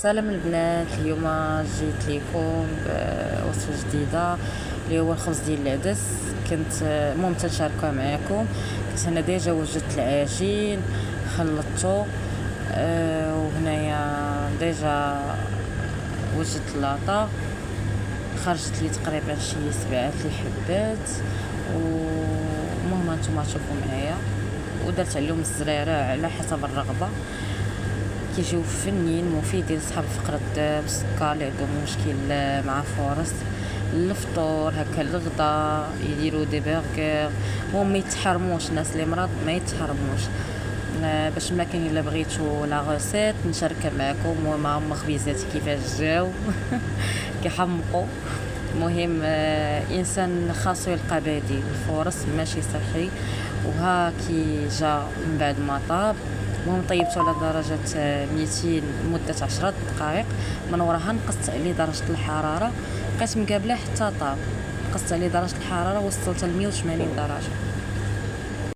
سلام البنات، اليوم جيت ليكم بوصفه جديده اللي هو الخبز ديال العدس. كنت المهم تنشاركها معكم. كنت انا ديجا وجدت العجين، خلطته وهنايا ديجا وجدت لاطا، خرجت لي تقريبا شي 7 الحبات. ومهم هانتوما تشوفوا معايا، ودرت عليهم الزريره على حسب الرغبه. كيجيو فنين مفيدين لصحاب فقر الدم، السكر اللي عندهم مشكل مع فورس الفطور هكا الغدا، يديروا دي برغر. المهم ما يتحرموش الناس اللي مرض، ما يتحرموش. باش ما كاين الا بغيتو لا غوسيت نشاركها معكم، وما مخبيزاتي كيفاش جاو كيحمقوا. المهم انسان خاصو يلقى بديل، الفورس ماشي صحي. وها كي جا من بعد ما طاب، المهم طيبته على درجة 200 لمدة 10 دقائق. من وراها نقصت عليه درجة الحرارة، بقيت مقابله حتى طاب. نقصت عليه درجة الحرارة وصلت ل 180 درجة.